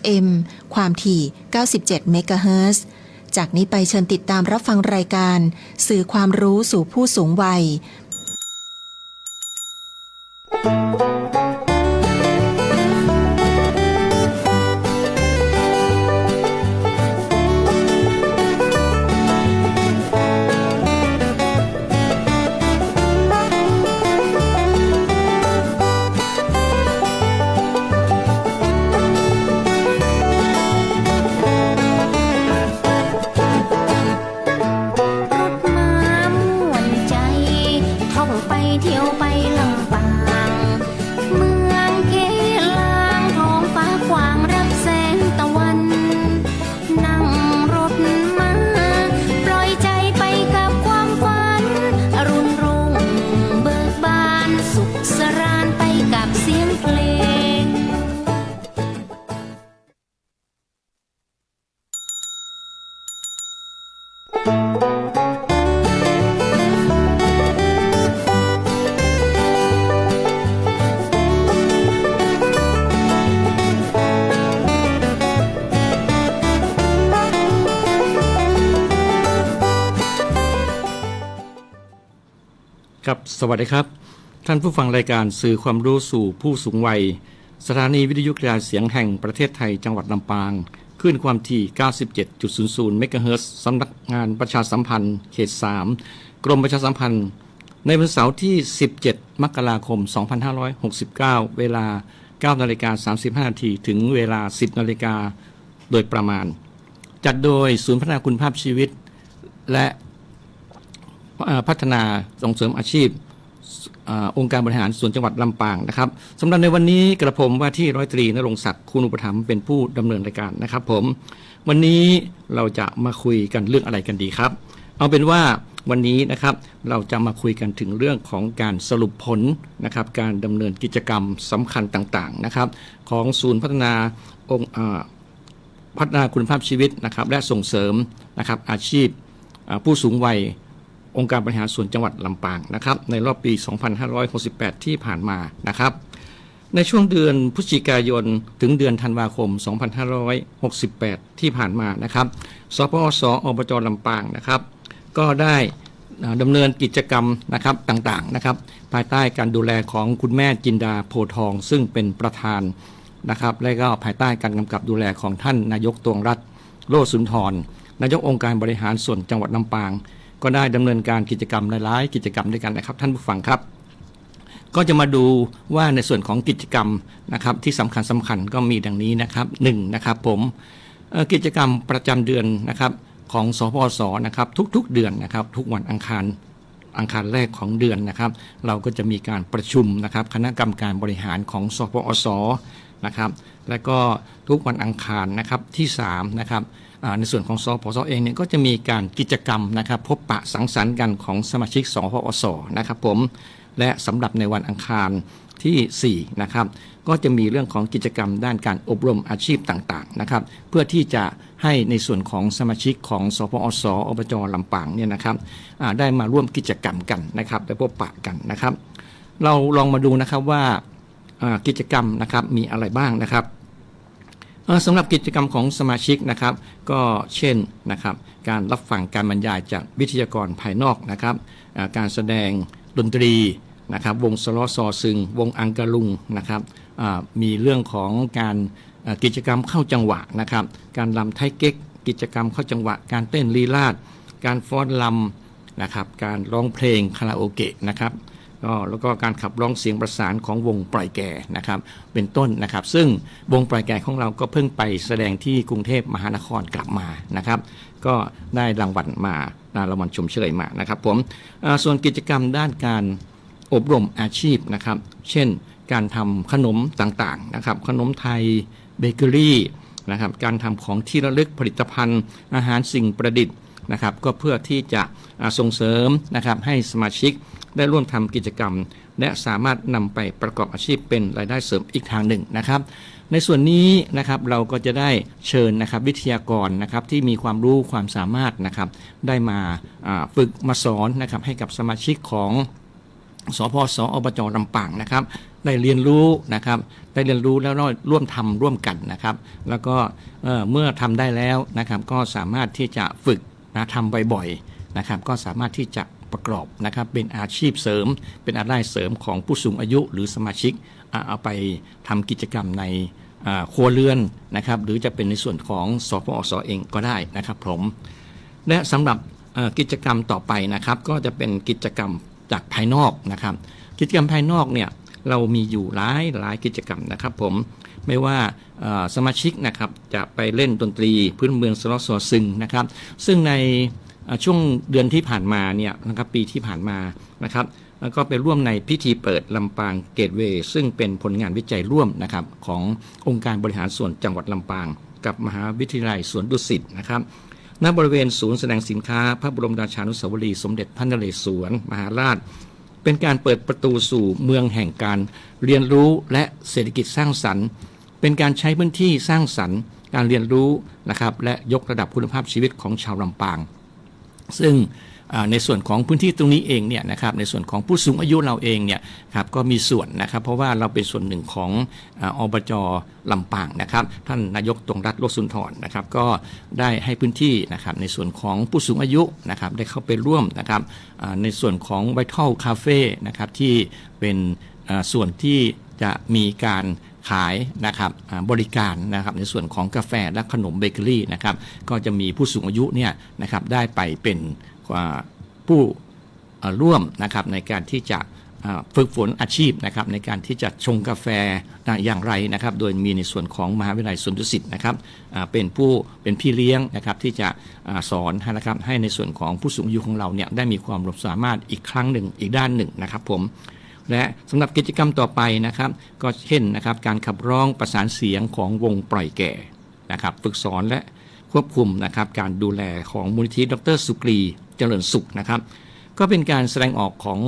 FM ความถี่ 97 เมกะเฮิรตซ์ จากนี้ไปเชิญติดตามรับฟังรายการสื่อความรู้สู่ผู้สูงวัยครับสวัสดีครับท่านผู้ฟังรายการสื่อความรู้สู่ผู้สูงวัยสถานีวิทยุกระจายเสียงแห่งประเทศไทยจังหวัดลำปางคลื่นความถี่ 97.00 เมกะเฮิรตซ์สำนักงานประชาสัมพันธ์เขต 3 กรมประชาสัมพันธ์ในวันเสาร์ที่ 17 มกราคม 2569 เวลา 9:35 น.ถึงเวลา 10:00 น.โดยประมาณจัดโดยศูนย์พัฒนาคุณภาพชีวิตและพัฒนาส่งเสริมอาชีพองค์การบริหารส่วนจังหวัดลำปางนะครับสำหรับในวันนี้กระผมว่าที่ร้อยตรีณรงค์ศักดิ์คุณอุปถัมภ์เป็นผู้ดำเนินรายการนะครับผมวันนี้เราจะมาคุยกันเรื่องอะไรกันดีครับเอาเป็นว่าวันนี้นะครับเราจะมาคุยกันถึงเรื่องของการสรุปผลนะครับการดำเนินกิจกรรมสำคัญต่างๆนะครับของศูนย์พัฒนาคุณภาพชีวิตนะครับและส่งเสริมนะครับอาชีพผู้สูงวัยองค์การบริหารส่วนจังหวัดลำปางนะครับในรอบปี 2568 ที่ผ่านมานะครับในช่วงเดือนพฤศจิกายนถึงเดือนธันวาคม 2568 ที่ผ่านมานะครับสปส.อบจ.ลำปางนะครับก็ได้ดำเนินกิจกรรมนะครับต่างๆนะครับภายใต้การดูแลของคุณแม่จินดาโพทองซึ่งเป็นประธานนะครับและก็ภายใต้การกำกับดูแลของท่านนายกตวงรัตน์โลสุนทรนายกองค์การบริหารส่วนจังหวัดลำปางก็ได้ดำเนินการกิจกรรมหลายๆกิจกรรมด้วยกันนะครับท่านผู้ฟังครับก็จะมาดูว่าในส่วนของกิจกรรมนะครับที่สำคัญก็มีดังนี้นะครับ1นะครับผมกิจกรรมประจำเดือนนะครับของสปส.นะครับทุกๆเดือนนะครับทุกวันอังคารแรกของเดือนนะครับเราก็จะมีการประชุมนะครับคณะกรรมการบริหารของสปส.นะครับและก็ทุกวันอังคารนะครับที่3นะครับในส่วนของสปส.เองเนี่ยก็จะมีการกิจกรรมนะครับพบปะสังสรรค์กันของสมาชิกสปส.นะครับผมและสำหรับในวันอังคารที่4นะครับก็จะมีเรื่องของกิจกรรมด้านการอบรมอาชีพต่างๆนะครับเพื่อที่จะให้ในส่วนของสมาชิกของสปส.อบจ.ลำปางเนี่ยนะครับได้มาร่วมกิจกรรมกันนะครับได้พบปะกันนะครับเราลองมาดูนะครับว่ากิจกรรมนะครับมีอะไรบ้างนะครับสำหรับกิจกรรมของสมาชิกนะครับก็เช่นนะครับการรับฟังการบรรยายจากวิทยากรภายนอกนะครับการแสดงดนตรีนะครับวงสล้อซอซึงวงอังกะลุงนะครับมีเรื่องของการกิจกรรมเข้าจังหวะนะครับการรำไทเก๊กกิจกรรมเข้าจังหวะการเต้นลีลาศการฟ้อนรำนะครับการร้องเพลงคาราโอเกะนะครับแล้วก็การขับร้องเสียงประสานของวงปล่อยแก่นะครับเป็นต้นนะครับซึ่งวงปล่อยแก่ของเราก็เพิ่งไปแสดงที่กรุงเทพมหานครกลับมานะครับก็ได้รางวัลชมเชยมานะครับผมส่วนกิจกรรมด้านการอบรมอาชีพนะครับเช่นการทำขนมต่างๆนะครับขนมไทยเบเกอรี่นะครับการทำของที่ระลึกผลิตภัณฑ์อาหารสิ่งประดิษฐ์นะครับก็เพื่อที่จะส่งเสริมนะครับให้สมาชิกได้ร่วมทำกิจกรรมและสามารถนำไปประกอบอาชีพเป็นรายได้เสริมอีกทางหนึ่งนะครับในส่วนนี้นะครับเราก็จะได้เชิญนะครับวิทยากรนะครับที่มีความรู้ความสามารถนะครับได้มาฝึกมาสอนนะครับให้กับสมาชิกของสปส.อบจ.ลำปางนะครับ ได้เรียนรู้นะครับได้เรียนรู้แล้วร่วมทำร่วมกันนะครับแล้วก็เมื่อทำได้แล้วนะครับก็สามารถที่จะฝึกทำบ่อยๆนะครับก็สามารถที่จะประกอบนะครับเป็นอาชีพเสริมเป็นรายได้เสริมของผู้สูงอายุหรือสมาชิกเอาไปทำกิจกรรมในครัวเรือนนะครับหรือจะเป็นในส่วนของสปอสเองก็ได้นะครับผมและสำหรับกิจกรรมต่อไปนะครับก็จะเป็นกิจกรรมจากภายนอกนะครับกิจกรรมภายนอกเนี่ยเรามีอยู่หลายกิจกรรมนะครับผมไม่ว่าสมาชิกนะครับจะไปเล่นดนตรีพื้นเมืองสลอสอซึงนะครับซึ่งในช่วงเดือนที่ผ่านมาเนี่ยนะครับปีที่ผ่านมานะครับแล้วก็ไปร่วมในพิธีเปิดลำปางเกตเวย์ซึ่งเป็นผลงานวิจัยร่วมนะครับขององค์การบริหารส่วนจังหวัดลำปางกับมหาวิทยาลัยสวนดุสิตนะครับณบริเวณศูนย์แสดงสินค้าพระบรมราชานุสาวรีย์สมเด็จพระนเรศวรมหาราชเป็นการเปิดประตูสู่เมืองแห่งการเรียนรู้และเศรษฐกิจสร้างสรรค์เป็นการใช้พื้นที่สร้างสรรค์การเรียนรู้นะครับและยกระดับคุณภาพชีวิตของชาวลำปางซึ่งในส่วนของพื้นที่ตรงนี้เองเนี่ยนะครับในส่วนของผู้สูงอายุเราเองเนี่ยครับก็มีส่วนนะครับเพราะว่าเราเป็นส่วนหนึ่งของอบจ.ลำปางนะครับท่านนายกตรงรัฐโลกสุนทรนะครับก็ได้ให้พื้นที่นะครับในส่วนของผู้สูงอายุนะครับได้เข้าไปร่วมนะครับในส่วนของ Vital Cafe นะครับที่เป็นส่วนที่จะมีการขายนะครับบริการนะครับในส่วนของกาแฟและขนมเบเกอรี่นะครับก็จะมีผู้สูงอายุเนี่ยนะครับได้ไปเป็นผู้ร่วมนะครับในการที่จะฝึกฝนอาชีพนะครับในการที่จะชงกาแฟอย่างไรนะครับโดยมีในส่วนของมหาวิทยาลัยสวนดุสิตนะครับเป็นพี่เลี้ยงนะครับที่จะสอนนะครับให้ในส่วนของผู้สูงอายุของเราเนี่ยได้มีความสามารถอีกครั้งหนึ่งอีกด้านหนึ่งนะครับผมและสำหรับกิจกรรมต่อไปนะครับก็เช่นนะครับการขับร้องประสานเสียงของวงปล่อยแก่นะครับฝึกสอนและควบคุมนะครับการดูแลของมูลนิธิดร.สุกรีเจริญสุขนะครับก็เป็นการแสดงออกของ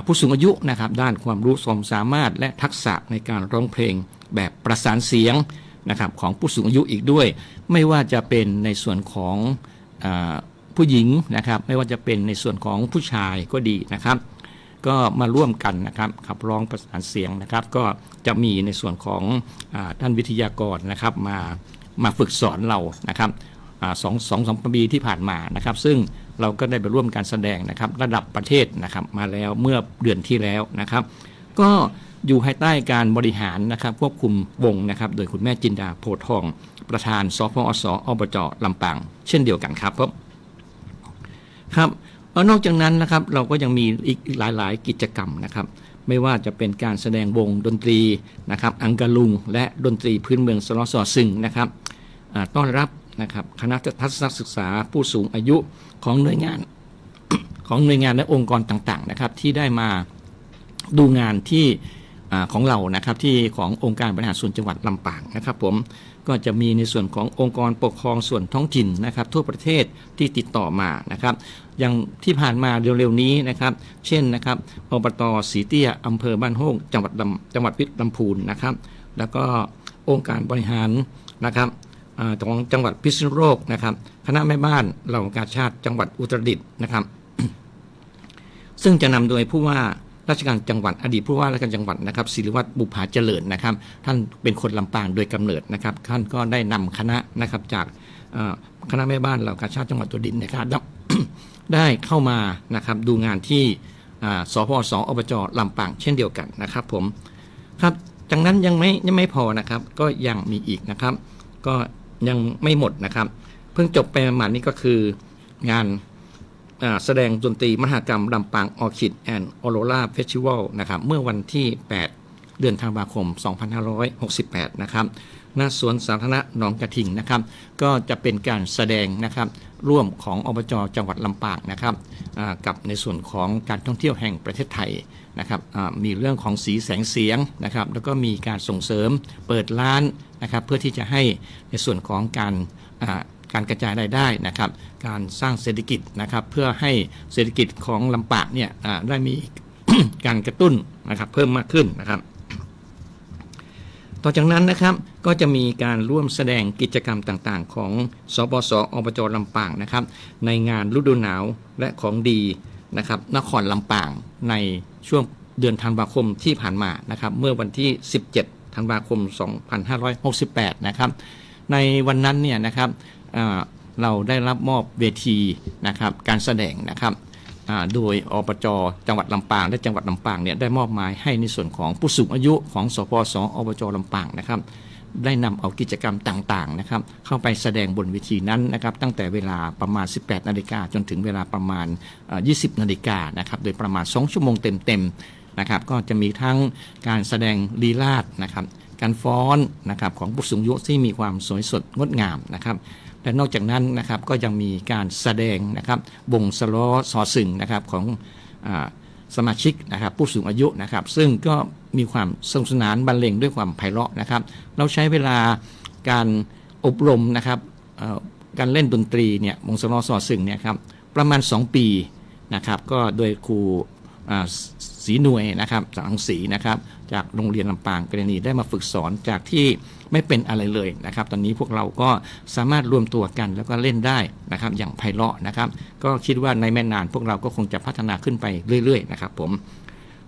ผู้สูงอายุนะครับด้านความรู้ความสามารถและทักษะในการร้องเพลงแบบประสานเสียงนะครับของผู้สูงอายุอีกด้วยไม่ว่าจะเป็นในส่วนของผู้หญิงนะครับไม่ว่าจะเป็นในส่วนของผู้ชายก็ดีนะครับก็มาร่วมกันนะครับขับร้องประสานเสียงนะครับก็จะมีในส่วนของท่านวิทยากรนะครับมาฝึกสอนเรานะครับสองปีที่ผ่านมานะครับซึ่งเราก็ได้ไปร่วมการแสดงนะครับระดับประเทศนะครับมาแล้วเมื่อเดือนที่แล้วนะครับก็อยู่ภายใต้การบริหารนะครับควบคุมวงนะครับโดยคุณแม่จินดาโพธิ์ทองประธานสพอสอบจ.ลำปางเช่นเดียวกันครับนอกจากนั้นนะครับเราก็ยังมีอีกหลายๆกิจกรรมนะครับไม่ว่าจะเป็นการแสดงวงดนตรีนะครับอังกะลุงและดนตรีพื้นเมืองสลอสอซึงนะครับต้อนรับนะครับคณะทัศนศึกษาผู้สูงอายุของหน่วยงาน และองค์กรต่างๆนะครับที่ได้มาดูงานที่ของเรานะครับที่ขององค์การบริหารส่วนจังหวัดลำปางนะครับผมก็จะมีในส่วนขององค์กรปกครองส่วนท้องถิ่นนะครับทั่วประเทศที่ติดต่อมานะครับอย่างที่ผ่านมาเร็วๆนี้นะครับเช่นนะครับอบต.ศรีเตี้ยอำเภอบ้านโฮงจังหวัดลำพูนนะครับแล้วก็องค์การบริหารนะครับของจังหวัดพิษณุโลกนะครับคณะแม่บ้านเหล่ากาชาติจังหวัดอุตรดิตถ์นะครับ ซึ่งจะนำโดยผู้ว่าราชการจังหวัดอดีตผู้ว่าราชการจังหวัดนะครับศิริวัฒน์บุภาเจริญนะครับท่านเป็นคนลำปางโดยกำเนิดนะครับท่านก็ได้นำคณะนะครับจากคณะแม่บ้านเหล่ากาชาติจังหวัดอุตรดิตถ์นะครับ ได้เข้ามานะครับดูงานที่สพสอบจ.ลำปางเช่นเดียวกันนะครับผมครับจากนั้นยังไม่พอนะครับก็ยังมีอีกนะครับก็ยังไม่หมดนะครับเพิ่งจบไปประมาณนี้ก็คืองานแสดงดนตรีมหกรรมลำปางออร์คิดแอนด์ออโรราเฟสติวัลนะครับเมื่อวันที่8เดือนธันวาคม2568นะครับณสวนสาธารณะหนองกระทิงนะครับก็จะเป็นการแสดงนะครับร่วมของอบจ.จังหวัดลำปางนะครับกับในส่วนของการท่องเที่ยวแห่งประเทศไทยนะครับมีเรื่องของสีแสงเสียงนะครับแล้วก็มีการส่งเสริมเปิดร้านนะครับเพื่อที่จะให้ในส่วนของการกระจายรายได้นะครับการสร้างเศรษฐกิจนะครับเพื่อให้เศรษฐกิจของลำปางเนี่ยได้มี การกระตุ้นนะครับเพิ่มมากขึ้นนะครับต่อจากนั้นนะครับก็จะมีการร่วมแสดงกิจกรรมต่างๆของสปส.อบจ.ลำปางนะครับในงานฤดูหนาวและของดีนะครับนครลำปางในช่วง เดือนธันวาคมที่ผ่านมานะครับเมื่อวันที่17ธันวาคม2568นะครับในวันนั้นเนี่ยนะครับเราได้รับมอบเวทีนะครับการแสดงนะครับโดยอบจ.จังหวัดลำปางและจังหวัดลำปางเนี่ยได้มอบหมายให้ในส่วนของผู้สูงอายุของสปส.อบจ.ลำปางนะครับได้นำเอากิจกรรมต่างๆนะครับเข้าไปแสดงบนเวทีนั้นนะครับตั้งแต่เวลาประมาณ 18 นาฬิกาจนถึงเวลาประมาณ 20 นาฬิกานะครับโดยประมาณ 2 ชั่วโมงเต็มๆนะครับก็จะมีทั้งการแสดงลีลาศนะครับการฟ้อนนะครับของผู้สูงอายุที่มีความสวยสดงดงามนะครับและนอกจากนั้นนะครับก็ยังมีการแสดงนะครับวงสล้อสอสึงนะครับของสมาชิกนะครับผู้สูงอายุนะครับซึ่งก็มีความสนุกสนานบรรเลงด้วยความไพเราะนะครับเราใช้เวลาการอบรมนะครับการเล่นดนตรีเนี่ยวงสล้อสอสึงเนี่ยครับประมาณ2 ปีนะครับก็โดยครูศรีหน่วยนะครับสังสีนะครับจากโรงเรียนลำปางกรณีได้มาฝึกสอนจากที่ไม่เป็นอะไรเลยนะครับตอนนี้พวกเราก็สามารถรวมตัวกันแล้วก็เล่นได้นะครับอย่างไพเราะนะครับก็คิดว่าในไม่นานพวกเราก็คงจะพัฒนาขึ้นไปเรื่อยๆนะครับผม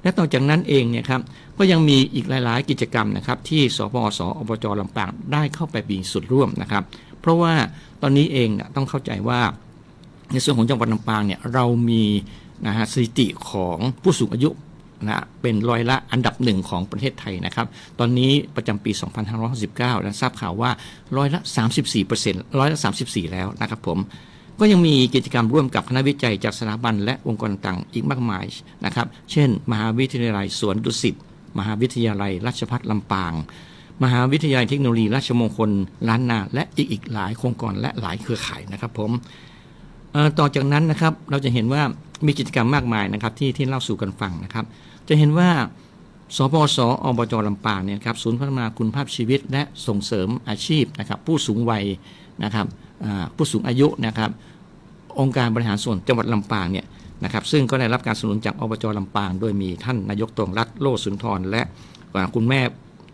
และต่อจากนั้นเองเนี่ยครับก็ยังมีอีกหลายๆกิจกรรมนะครับที่สปส.อบจ.ลำปางได้เข้าไปมีส่วนร่วมนะครับเพราะว่าตอนนี้เองต้องเข้าใจว่าในส่วนของจังหวัดลำปางเนี่ยเรามีสถิติของผู้สูงอายุเป็นอันดับ1ของประเทศไทยนะครับตอนนี้ประจำปี2569และทราบข่าวว่า34%34%แล้วนะครับผมก็ยังมีกิจกรรมร่วมกับคณะวิจัยจากสถาบันและองค์กรต่างๆอีกมากมายนะครับเช่นมหาวิทยาลัยสวนดุสิตมหาวิทยาลัยราชภัฏลำปางมหาวิทยาลัยเทคโนโลยีราชมงคลล้านนาและอีกหลายโครงการและหลายเครือข่ายนะครับผมต่อจากนั้นนะครับเราจะเห็นว่ามีกิจกรรมมากมายนะครับที่เล่าสู่กันฟังนะครับจะเห็นว่าสปส.อบจ.ลำปางเนี่ยครับศูนย์พัฒนาคุณภาพชีวิตและส่งเสริมอาชีพนะครับผู้สูงวัยนะครับผู้สูงอายุนะครับองค์การบริหารส่วนจังหวัดลำปางเนี่ยนะครับซึ่งก็ได้รับการสนับสนุนจากอบจ.ลำปางโดยมีท่านนายกตวงรัตน์โลสุนทรและคุณแม่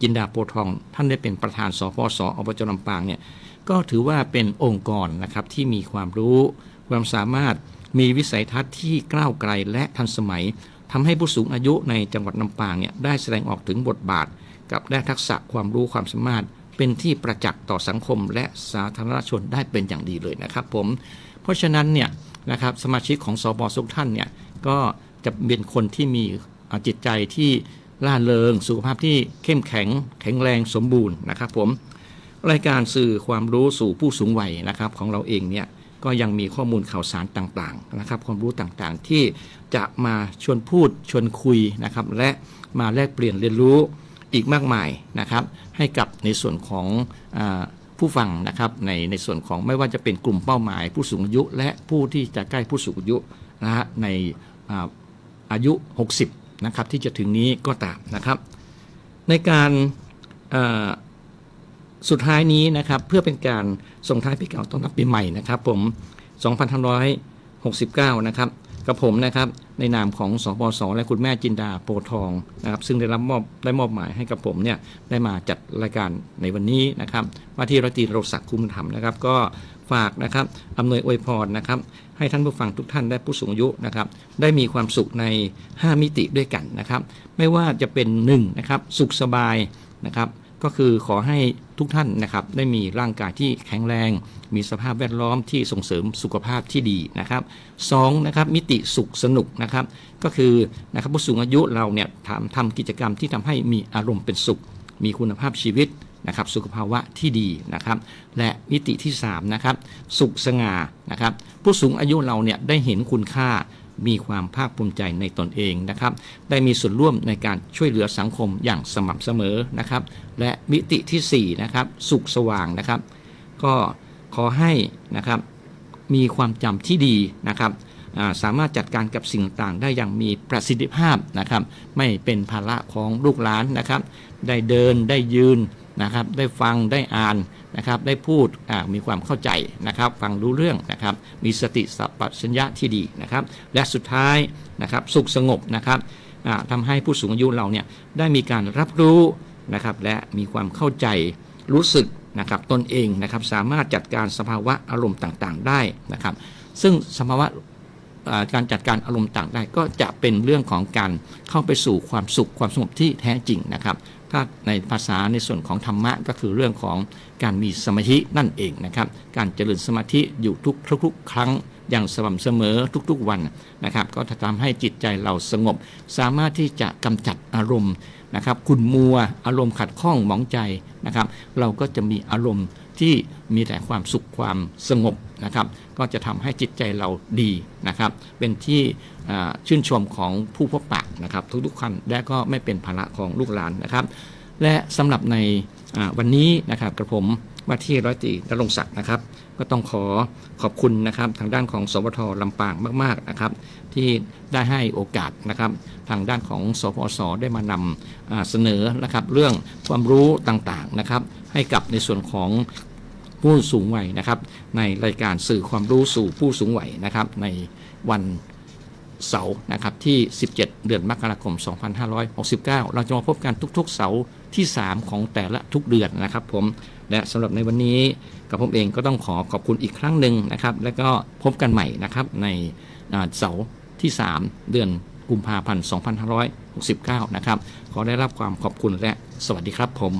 จินดาโพทองท่านได้เป็นประธานสปส.อบจ.ลำปางเนี่ยก็ถือว่าเป็นองค์กรนะครับที่มีความรู้ความสามารถมีวิสัยทัศน์ที่ก้าวไกลและทันสมัยทำให้ผู้สูงอายุในจังหวัดลำปางเนี่ยได้แสดงออกถึงบทบาทกับได้ทักษะความรู้ความสามารถเป็นที่ประจักษ์ต่อสังคมและสาธารณชนได้เป็นอย่างดีเลยนะครับผมเพราะฉะนั้นเนี่ยนะครับสมาชิกของสปส.ทุกท่านเนี่ยก็จะเป็นคนที่มีจิตใจที่ร่าเริงสุขภาพที่เข้มแข็งแรงสมบูรณ์นะครับผมรายการสื่อความรู้สู่ผู้สูงวัยนะครับของเราเองเนี่ยก็ยังมีข้อมูลข่าวสารต่างๆนะครับความรู้ต่างๆที่จะมาชวนพูดชวนคุยนะครับและมาแลกเปลี่ยนเรียนรู้อีกมากมายนะครับให้กับในส่วนของผู้ฟังนะครับในส่วนของไม่ว่าจะเป็นกลุ่มเป้าหมายผู้สูงอายุและผู้ที่จะใกล้ผู้สูงอายุนะฮะในอายุ60นะครับที่จะถึงนี้ก็ตามนะครับในการสุดท้ายนี้นะครับเพื่อเป็นการส่งท้ายปีเก่าต้อนรับปีใหม่นะครับผม2569นะครับกับผมนะครับในนามของสปส.และคุณแม่จินดาโพทองนะครับซึ่งได้มอบหมายให้กับผมเนี่ยได้มาจัดรายการในวันนี้นะครับว่าที่ร้อยตรีนรงค์ศักดิ์คุ้มธรรมนะครับก็ฝากนะครับอำนวยอวยพรนะครับให้ท่านผู้ฟังทุกท่านและผู้สูงอายุนะครับได้มีความสุขใน5มิติด้วยกันนะครับไม่ว่าจะเป็น1นะครับสุขสบายนะครับก็คือขอให้ทุกท่านนะครับได้มีร่างกายที่แข็งแรงมีสภาพแวดล้อมที่ส่งเสริมสุขภาพที่ดีนะครับ2นะครับมิติสุขสนุกนะครับก็คือนะครับผู้สูงอายุเราเนี่ยทำกิจกรรมที่ทำให้มีอารมณ์เป็นสุขมีคุณภาพชีวิตนะครับสุขภาวะที่ดีนะครับและมิติที่3นะครับสุขสง่านะครับผู้สูงอายุเราเนี่ยได้เห็นคุณค่ามีความภาคภูมิใจในตนเองนะครับได้มีส่วนร่วมในการช่วยเหลือสังคมอย่างสม่ำเสมอนะครับและมิติที่4นะครับสุขสว่างนะครับก็ขอให้นะครับมีความจำที่ดีนะครับสามารถจัดการกับสิ่งต่างๆได้อย่างมีประสิทธิภาพนะครับไม่เป็นภาระของลูกหลานนะครับได้เดินได้ยืนนะครับได้ฟังได้อ่านนะครับได้พูดมีความเข้าใจนะครับฟังรู้เรื่องนะครับมีสติสัมปชัญญะที่ดีนะครับและสุดท้ายนะครับสุขสงบนะครับทำให้ผู้สูงอายุเราเนี่ยได้มีการรับรู้นะครับและมีความเข้าใจรู้สึกนะครับตนเองนะครับสามารถจัดการสภาวะอารมณ์ต่างๆได้นะครับซึ่งสภาวะ การจัดการอารมณ์ต่างได้ก็จะเป็นเรื่องของการเข้าไปสู่ความสุขความสงบที่แท้จริงนะครับถ้าในภาษาในส่วนของธรรมะก็คือเรื่องของการมีสมาธินั่นเองนะครับการเจริญสมาธิอยู่ทุกครั้งอย่างสม่ำเสมอทุกๆวันนะครับก็จะทำให้จิตใจเราสงบสามารถที่จะกำจัดอารมณ์นะครับขุ่นมัวอารมณ์ขัดข้องหมองใจนะครับเราก็จะมีอารมณ์ที่มีแต่ความสุขความสงบนะครับก็จะทำให้จิตใจเราดีนะครับเป็นที่ชื่นชมของผู้พบปะนะครับทุกๆคนและก็ไม่เป็นภาระของลูกหลานนะครับและสำหรับในวันนี้นะครับกระผมว่าที่ร้อยตรีณรงค์ศักดิ์นะครับก็ต้องขอบคุณนะครับทางด้านของสวทลำปางมากๆนะครับที่ได้ให้โอกาสนะครับทางด้านของสพสได้มานำเสนอนะครับเรื่องความรู้ต่างๆนะครับให้กับในส่วนของผู้สูงวัยนะครับในรายการสื่อความรู้สู่ผู้สูงวัยนะครับในวันเสาร์นะครับที่17เดือนมกราคม2569เราจะมาพบกันทุกๆเสาร์ที่3ของแต่ละทุกเดือนนะครับผมและสำหรับในวันนี้กับผมเองก็ต้องขอบคุณอีกครั้งหนึ่งนะครับและก็พบกันใหม่นะครับในเสาร์ที่3เดือนกุมภาพันธ์2569นะครับขอได้รับความขอบคุณและสวัสดีครับผม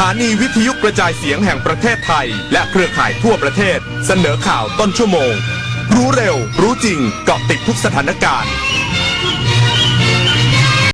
ถานีวิทยุกระจายเสียงแห่งประเทศไทยและเครือข่ายทั่วประเทศเสนอข่าวต้นชั่วโมงรู้เร็วรู้จริงเกาะติดทุกสถานการณ์